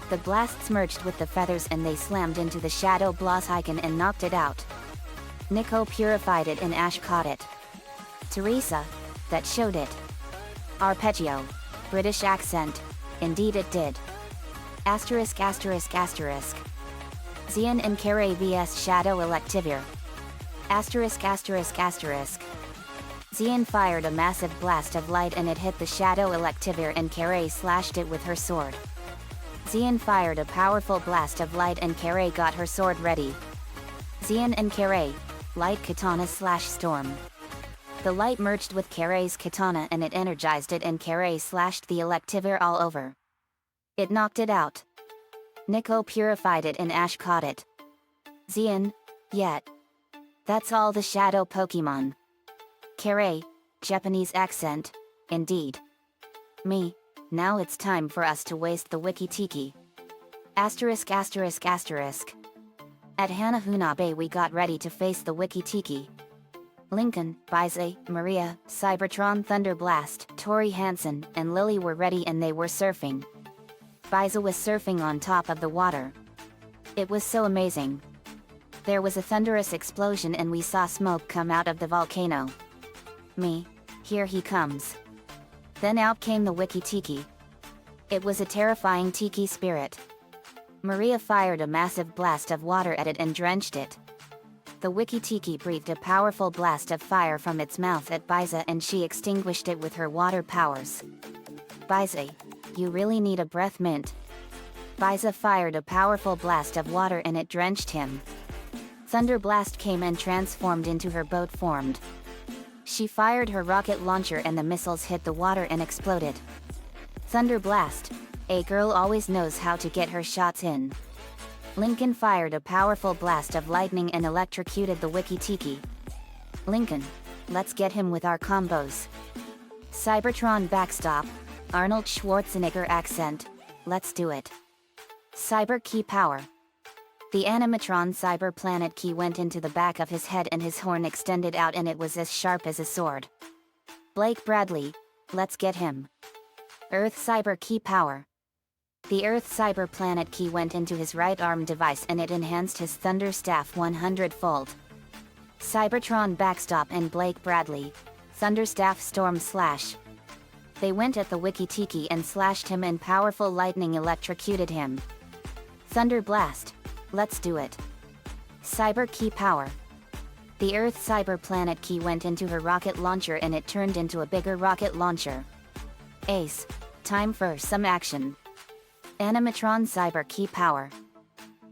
The blasts merged with the feathers and they slammed into the Shadow Blaz Icon and knocked it out. Nico purified it and Ash caught it. Teresa, that showed it. Arpeggio. British accent. Indeed it did. Asterisk asterisk asterisk. Xian and Kere vs Shadow Electivire. Asterisk asterisk asterisk. Xian fired a massive blast of light and it hit the Shadow Electivire, and Kere slashed it with her sword. Xian fired a powerful blast of light and Kere got her sword ready. Xian and Kere. Light Katana / Storm. The light merged with Kere's katana and it energized it, and Kere slashed the Electivire all over. It knocked it out. Nico purified it and Ash caught it. Xian, yet. That's all the Shadow Pokemon. Kere, Japanese accent, indeed. Me, now it's time for us to waste the Wiki-Tiki. Asterisk asterisk asterisk. At Hanahuna Bay we got ready to face the Wiki-Tiki. Lincoln, Bize, Maria, Cybertron Thunderblast, Tori Hansen, and Lily were ready and they were surfing. Bize was surfing on top of the water. It was so amazing. There was a thunderous explosion and we saw smoke come out of the volcano. Me, here he comes. Then out came the Wiki-Tiki. It was a terrifying tiki spirit. Maria fired a massive blast of water at it and drenched it. The Wiki-Tiki breathed a powerful blast of fire from its mouth at Biza and she extinguished it with her water powers. Biza, you really need a breath mint. Biza fired a powerful blast of water and it drenched him. Thunderblast came and transformed into her boat formed. She fired her rocket launcher and the missiles hit the water and exploded. Thunderblast, a girl always knows how to get her shots in. Lincoln fired a powerful blast of lightning and electrocuted the Wiki-Tiki. Lincoln, let's get him with our combos. Cybertron backstop, Arnold Schwarzenegger accent, let's do it. Cyber key power. The animatron Cyber Planet key went into the back of his head and his horn extended out and it was as sharp as a sword. Blake Bradley, let's get him. Earth Cyber key power. The Earth Cyber Planet key went into his right arm device and it enhanced his Thunder Staff 100-fold. Cybertron backstop and Blake Bradley, Thunderstaff Storm slash. They went at the Wiki-Tiki and slashed him and powerful lightning electrocuted him. Thunder Blast. Let's do it. Cyber key power. The Earth Cyber Planet key went into her rocket launcher and it turned into a bigger rocket launcher. Ace. Time for some action. Animatron Cyber key power.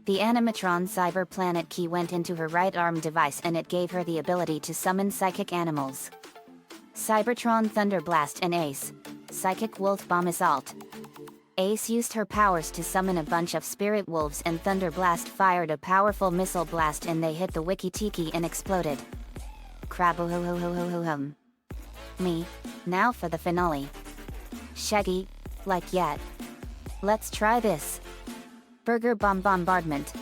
The Animatron Cyber Planet key went into her right arm device and it gave her the ability to summon psychic animals. Cybertron Thunderblast and Ace. Psychic Wolf Bomb Assault. Ace used her powers to summon a bunch of spirit wolves and Thunderblast fired a powerful missile blast and they hit the Wiki-Tiki and exploded. Crab-o-ho-ho-ho-ho-ho-hum. Me, now for the finale. Shaggy, like yet. Let's try this. Burger Bomb Bombardment.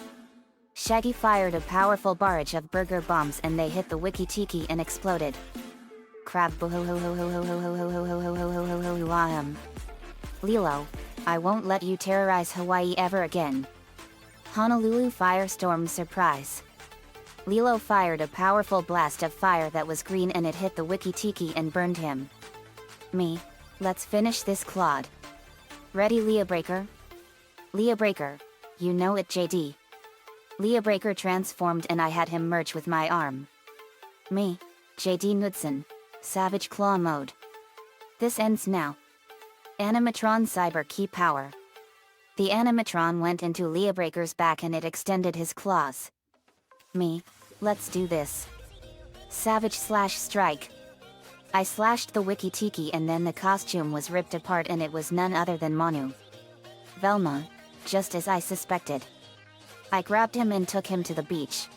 Shaggy fired a powerful barrage of burger bombs and they hit the Wiki-Tiki and exploded. Crab-bo-ho-ho-ho-ho-ho-ho-ho-ho-ho-ho-ho-ho-ho-ho-ho-hum. Lilo, I won't let you terrorize Hawaii ever again. Honolulu Firestorm Surprise. Lilo fired a powerful blast of fire that was green and it hit the Wiki-Tiki and burned him. Me, Let's finish this Claude. Ready, Leah Breaker? Leah Breaker, you know it, JD. Leah Breaker transformed and I had him merge with my arm. Me, JD Knudsen, Savage Claw mode. This ends now. Animatron Cyber Key Power. The animatron went into Leah Breaker's back and it extended his claws. Me, let's do this. Savage slash strike. I slashed the wiki tiki and then the costume was ripped apart and it was none other than Manu. Velma, just as I suspected. I grabbed him and took him to the beach.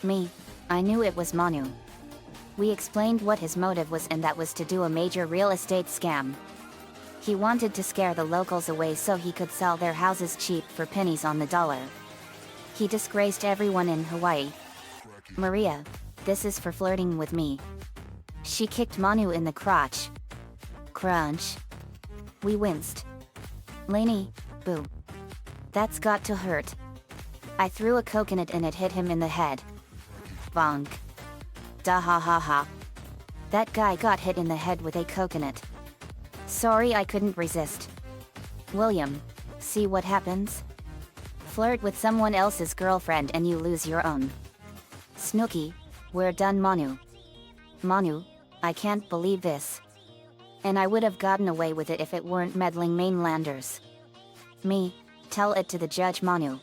Me, I knew it was Manu. We explained what his motive was and that was to do a major real estate scam. He wanted to scare the locals away so he could sell their houses cheap for pennies on the dollar. He disgraced everyone in Hawaii. Maria, this is for flirting with me. She kicked Manu in the crotch. Crunch. We winced. Lainey, boo. That's got to hurt. I threw a coconut and it hit him in the head. Bonk. Da ha ha ha. That guy got hit in the head with a coconut. Sorry, I couldn't resist. William, see what happens? Flirt with someone else's girlfriend and you lose your own. Snooky, we're done, Manu. Manu, I can't believe this. And I would have gotten away with it if it weren't meddling mainlanders. Me, tell it to the judge, Manu.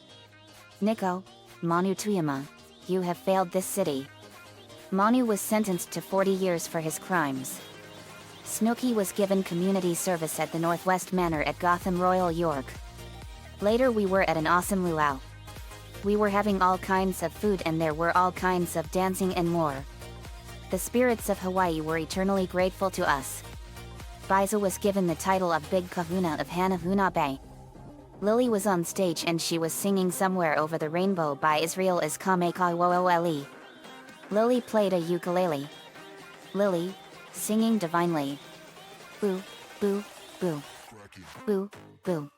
Nico, Manu Tuyama, you have failed this city. Manu was sentenced to 40 years for his crimes. Snooky was given community service at the Northwest Manor at Gotham Royal York. Later we were at an awesome luau. We were having all kinds of food and there were all kinds of dancing and more. The spirits of Hawaii were eternally grateful to us. Biza was given the title of Big Kahuna of Hanahuna Bay. Lily was on stage and she was singing Somewhere Over the Rainbow by Israel as Kamekaiwoole. Lily played a ukulele. Lily, singing divinely. Boo, boo, boo. Boo, boo.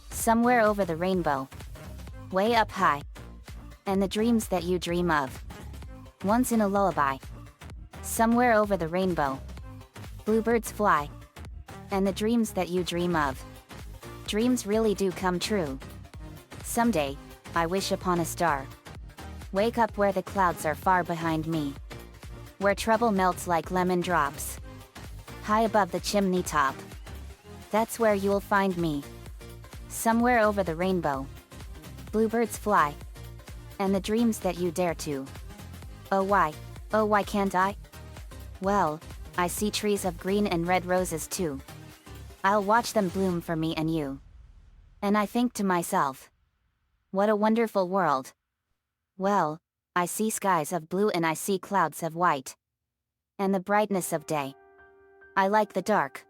Somewhere over the rainbow. Way up high. And the dreams that you dream of. Once in a lullaby. Somewhere over the rainbow. Bluebirds fly. And the dreams that you dream of. Dreams really do come true. Someday, I wish upon a star. Wake up where the clouds are far behind me. Where trouble melts like lemon drops. High above the chimney top. That's where you'll find me. Somewhere over the rainbow. Bluebirds fly. And the dreams that you dare to. Oh why can't I? Well, I see trees of green and red roses too. I'll watch them bloom for me and you. And I think to myself, what a wonderful world. Well, I see skies of blue and I see clouds of white. And the brightness of day. I like the dark.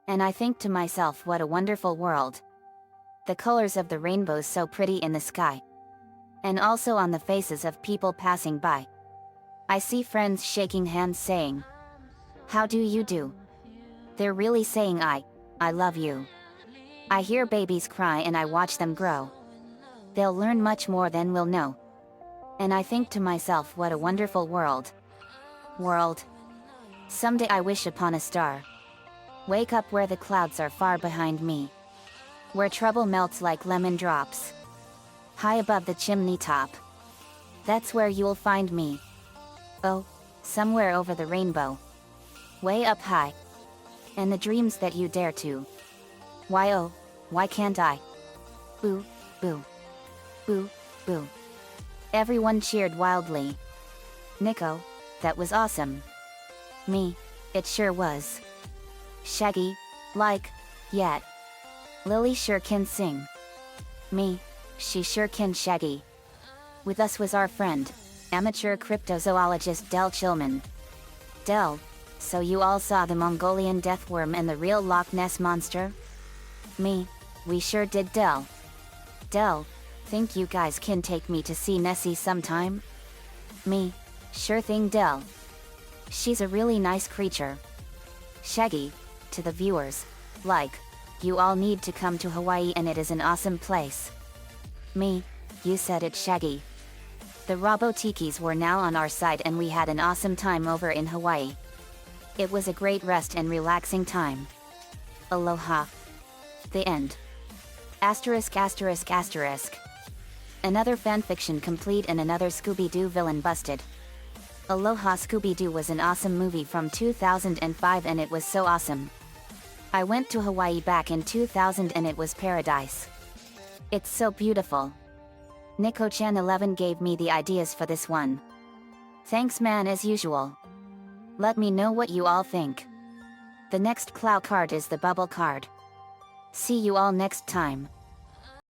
And I think to myself, what a wonderful world. The colors of the rainbows so pretty in the sky. And also on the faces of people passing by. I see friends shaking hands saying, how do you do? They're really saying I love you. I hear babies cry and I watch them grow. They'll learn much more than we'll know. And I think to myself, what a wonderful world. World. Someday I wish upon a star. Wake up where the clouds are far behind me. Where trouble melts like lemon drops. High above the chimney top. That's where you'll find me. Oh, somewhere over the rainbow. Way up high. And the dreams that you dare to. Why oh, why can't I? Boo, boo. Boo, boo. Everyone cheered wildly. Nico, that was awesome. Me, it sure was. Shaggy, like, yet. Lily sure can sing. Me, she sure can Shaggy. With us was our friend, amateur cryptozoologist Del Chillman. Del, so you all saw the Mongolian death worm and the real Loch Ness monster? Me, we sure did, Del. Del, think you guys can take me to see Nessie sometime? Me, sure thing, Del. She's a really nice creature. Shaggy, to the viewers, like, you all need to come to Hawaii and it is an awesome place. Me, you said it, Shaggy. The Robotikis were now on our side and we had an awesome time over in Hawaii. It was a great rest and relaxing time. Aloha. The end. Asterisk asterisk asterisk. Another fanfiction complete and another Scooby-Doo villain busted. Aloha. Scooby-Doo was an awesome movie from 2005 and it was so awesome. I went to Hawaii back in 2000 and it was paradise. It's so beautiful. Nico-chan 11 gave me the ideas for this one. Thanks man as usual. Let me know what you all think. The next Clow card is the bubble card. See you all next time.